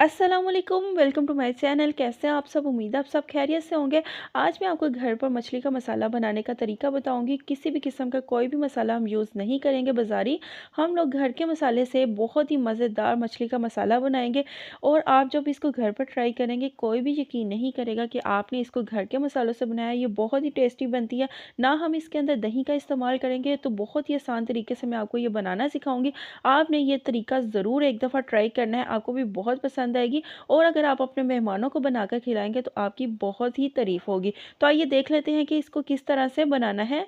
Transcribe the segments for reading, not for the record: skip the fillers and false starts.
अस्सलाम वालेकुम, welcome to my channel. कैसे हैं आप सब? उम्मीद है आप सब खैरियत से होंगे। आज मैं आपको घर पर मछली का मसाला बनाने का तरीका बताऊंगी। किसी भी किस्म का कोई भी मसाला हम यूज़ नहीं करेंगे बाज़ारी। हम लोग घर के मसाले से बहुत ही मज़ेदार मछली का मसाला बनाएंगे। और आप जब इसको घर पर ट्राई करेंगे, कोई भी यकीन नहीं करेगा कि आपने इसको घर के मसालों से बनाया। ये बहुत ही टेस्टी बनती है। ना हम इसके अंदर दही का इस्तेमाल करेंगे, तो बहुत ही आसान तरीके से मैं आपको ये बनाना सिखाऊंगी। आपने ये तरीका ज़रूर एक दफ़ा ट्राई करना है, आपको भी बहुत पसंद आएगी। और अगर आप अपने मेहमानों को बनाकर खिलाएँगे तो आपकी बहुत ही तारीफ़ होगी। तो आइए देख लेते हैं कि इसको किस तरह से बनाना है।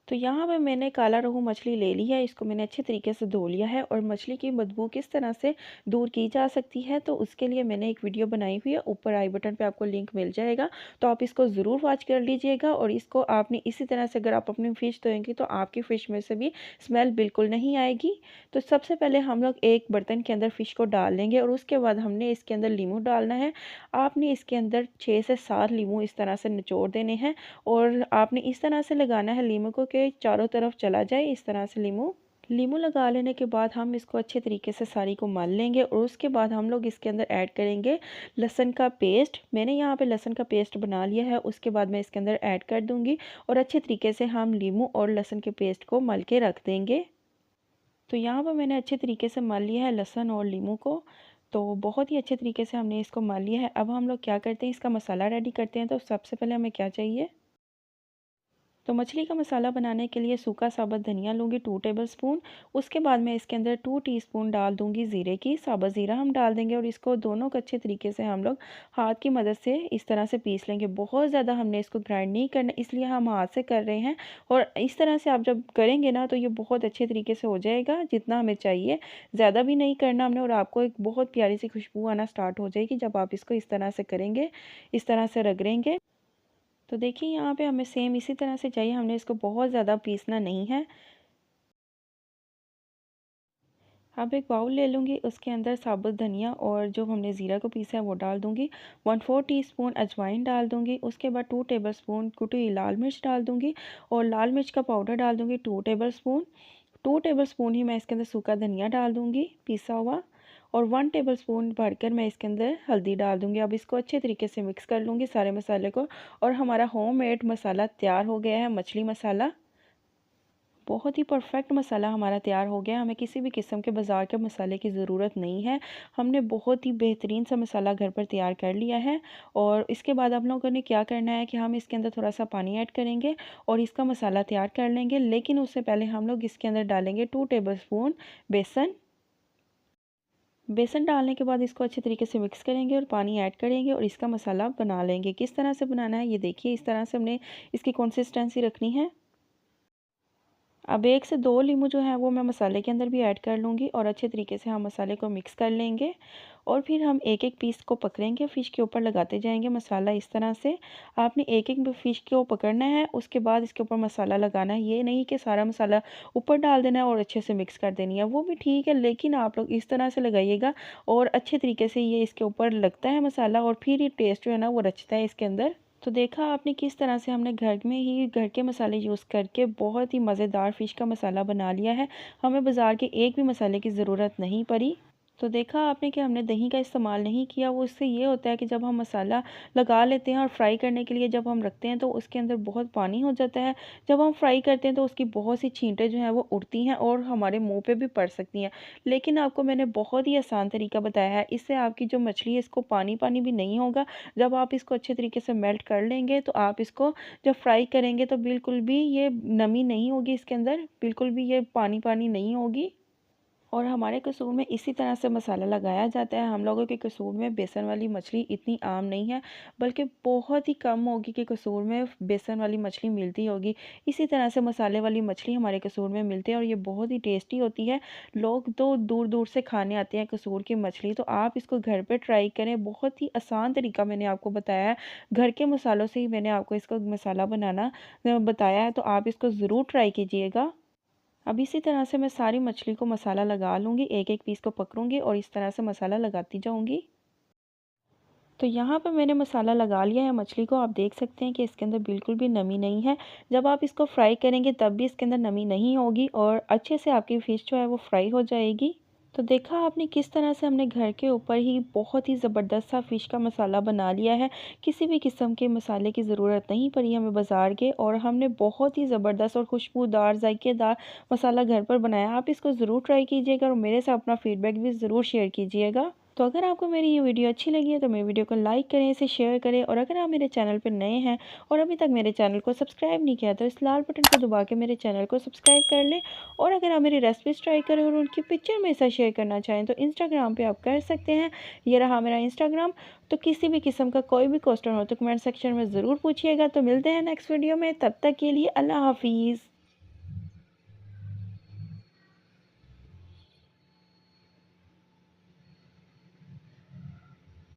तो यहाँ पे मैंने काला रोहू मछली ले ली है। इसको मैंने अच्छे तरीके से धो लिया है। और मछली की बदबू किस तरह से दूर की जा सकती है, तो उसके लिए मैंने एक वीडियो बनाई हुई है। ऊपर आई बटन पे आपको लिंक मिल जाएगा, तो आप इसको ज़रूर वॉच कर लीजिएगा। और इसको आपने इसी तरह से अगर आप अपनी फ़िश धोएंगे तो आपकी फ़िश में से भी स्मेल बिल्कुल नहीं आएगी। तो सबसे पहले हम लोग एक बर्तन के अंदर फ़िश को डाल लेंगे और उसके बाद हमने इसके अंदर लीमू डालना है। आपने इसके अंदर 6 से 7 लीमू इस तरह से निचोड़ देने हैं। और आपने इस तरह से लगाना है लीमू को कि चारों तरफ चला जाए। इस तरह से लीमू लीमू लगा लेने के बाद हम इसको अच्छे तरीके से सारी को मल लेंगे। और उसके बाद हम लोग इसके अंदर ऐड करेंगे लहसुन का पेस्ट। मैंने यहाँ पे लहसुन का पेस्ट बना लिया है। उसके बाद मैं इसके अंदर ऐड कर दूँगी और अच्छे तरीके से हम लीमू और लहसुन के पेस्ट को मल के रख देंगे। तो यहाँ पर मैंने अच्छे तरीके से मल लिया है लहसुन और लीमू को। तो बहुत ही अच्छे तरीके से हमने इसको मल लिया है। अब हम लोग क्या करते हैं, इसका मसाला रेडी करते हैं। तो सबसे पहले हमें क्या चाहिए, तो मछली का मसाला बनाने के लिए सूखा साबुत धनिया लूँगी 2 टेबलस्पून। उसके बाद मैं इसके अंदर 2 टीस्पून डाल दूँगी ज़ीरे की। साबुत ज़ीरा हम डाल देंगे और इसको दोनों को अच्छे तरीके से हम लोग हाथ की मदद से इस तरह से पीस लेंगे। बहुत ज़्यादा हमने इसको ग्राइंड नहीं करना, इसलिए हम हाथ से कर रहे हैं। और इस तरह से आप जब करेंगे ना, तो ये बहुत अच्छे तरीके से हो जाएगा जितना हमें चाहिए। ज़्यादा भी नहीं करना हमने। और आपको एक बहुत प्यारी सी खुशबू आना स्टार्ट हो जाएगी जब आप इसको इस तरह से करेंगे, इस तरह से रगड़ेंगे। तो देखिए यहाँ पे हमें सेम इसी तरह से चाहिए, हमने इसको बहुत ज़्यादा पीसना नहीं है। अब एक बाउल ले लूँगी, उसके अंदर साबुत धनिया और जो हमने ज़ीरा को पीसा है वो डाल दूँगी। 1/4 टीस्पून अजवाइन डाल दूँगी। उसके बाद 2 टेबलस्पून कुटी हुई लाल मिर्च डाल दूँगी। और लाल मिर्च का पाउडर डाल दूँगी 2 टेबलस्पून। 2 टेबलस्पून ही मैं इसके अंदर सूखा धनिया डाल दूँगी पिसा हुआ। और 1 टेबलस्पून भरकर मैं इसके अंदर हल्दी डाल दूँगी। अब इसको अच्छे तरीके से मिक्स कर लूँगी सारे मसाले को। और हमारा होममेड मसाला तैयार हो गया है, मछली मसाला। बहुत ही परफेक्ट मसाला हमारा तैयार हो गया। हमें किसी भी किस्म के बाज़ार के मसाले की ज़रूरत नहीं है। हमने बहुत ही बेहतरीन सा मसाला घर पर तैयार कर लिया है। और इसके बाद आप लोगों ने क्या करना है कि हम इसके अंदर थोड़ा सा पानी ऐड करेंगे और इसका मसाला तैयार कर लेंगे। लेकिन उससे पहले हम लोग इसके अंदर डालेंगे 2 टेबलस्पून बेसन। बेसन डालने के बाद इसको अच्छे तरीके से मिक्स करेंगे और पानी ऐड करेंगे और इसका मसाला बना लेंगे। किस तरह से बनाना है ये देखिए, इस तरह से हमने इसकी कंसिस्टेंसी रखनी है। अब 1 से 2 लीमू जो है वो मैं मसाले के अंदर भी ऐड कर लूँगी और अच्छे तरीके से हम मसाले को मिक्स कर लेंगे। और फिर हम एक-एक पीस को पकड़ेंगे, फ़िश के ऊपर लगाते जाएंगे मसाला इस तरह से। आपने एक-एक फ़िश को पकड़ना है, उसके बाद इसके ऊपर मसाला लगाना है। ये नहीं कि सारा मसाला ऊपर डाल देना है और अच्छे से मिक्स कर देनी है, वो भी ठीक है। लेकिन आप लोग इस तरह से लगाइएगा और अच्छे तरीके से ये इसके ऊपर लगता है मसाला और फिर ये टेस्ट जो है ना वो रचता है इसके अंदर। तो देखा आपने किस तरह से हमने घर में ही घर के मसाले यूज़ करके बहुत ही मज़ेदार फ़िश का मसाला बना लिया है। हमें बाज़ार के एक भी मसाले की ज़रूरत नहीं पड़ी। तो देखा आपने कि हमने दही का इस्तेमाल नहीं किया। वो इससे ये होता है कि जब हम मसाला लगा लेते हैं और फ्राई करने के लिए जब हम रखते हैं तो उसके अंदर बहुत पानी हो जाता है। जब हम फ्राई करते हैं तो उसकी बहुत सी छींटें जो हैं वो उड़ती हैं और हमारे मुंह पे भी पड़ सकती हैं। लेकिन आपको मैंने बहुत ही आसान तरीका बताया है, इससे आपकी जो मछली है इसको पानी पानी भी नहीं होगा। जब आप इसको अच्छे तरीके से मेल्ट कर लेंगे तो आप इसको जब फ्राई करेंगे तो बिल्कुल भी ये नमी नहीं होगी इसके अंदर, बिल्कुल भी ये पानी पानी नहीं होगी। और हमारे कसूर में इसी तरह से मसाला लगाया जाता है। हम लोगों के कसूर में बेसन वाली मछली इतनी आम नहीं है, बल्कि बहुत ही कम होगी कि कसूर में बेसन वाली मछली मिलती होगी। इसी तरह से मसाले वाली मछली हमारे कसूर में मिलती है और ये बहुत ही टेस्टी होती है। लोग तो दूर दूर से खाने आते हैं कसूर की मछली। तो आप इसको घर पर ट्राई करें, बहुत ही आसान तरीका मैंने आपको बताया है। घर के मसालों से ही मैंने आपको इसको मसाला बनाना बताया है, तो आप इसको ज़रूर ट्राई कीजिएगा। अब इसी तरह से मैं सारी मछली को मसाला लगा लूँगी, एक-एक पीस को पकड़ूँगी और इस तरह से मसाला लगाती जाऊँगी। तो यहाँ पे मैंने मसाला लगा लिया है मछली को। आप देख सकते हैं कि इसके अंदर बिल्कुल भी नमी नहीं है। जब आप इसको फ्राई करेंगे तब भी इसके अंदर नमी नहीं होगी और अच्छे से आपकी फ़िश जो है वो फ्राई हो जाएगी। तो देखा आपने किस तरह से हमने घर के ऊपर ही बहुत ही ज़बरदस्त सा फ़िश का मसाला बना लिया है। किसी भी किस्म के मसाले की ज़रूरत नहीं पड़ी हमें बाज़ार के, और हमने बहुत ही ज़बरदस्त और खुशबूदार ज़ायकेदार मसाला घर पर बनाया। आप इसको ज़रूर ट्राई कीजिएगा और मेरे साथ अपना फ़ीडबैक भी ज़रूर शेयर कीजिएगा। तो अगर आपको मेरी ये वीडियो अच्छी लगी है तो मेरी वीडियो को लाइक करें, इसे शेयर करें, और अगर आप मेरे चैनल पर नए हैं और अभी तक मेरे चैनल को सब्सक्राइब नहीं किया तो इस लाल बटन को दबा के मेरे चैनल को सब्सक्राइब कर लें। और अगर आप मेरी रेसिपीज़ ट्राई करें और उनकी पिक्चर मेरे साथ शेयर करना चाहें तो इंस्टाग्राम पे आप कर सकते हैं। ये रहा मेरा इंस्टाग्राम। तो किसी भी किस्म का कोई भी क्वेश्चन हो तो कमेंट सेक्शन में ज़रूर पूछिएगा। तो मिलते हैं नेक्स्ट वीडियो में, तब तक के लिए अल्लाह हाफिज़।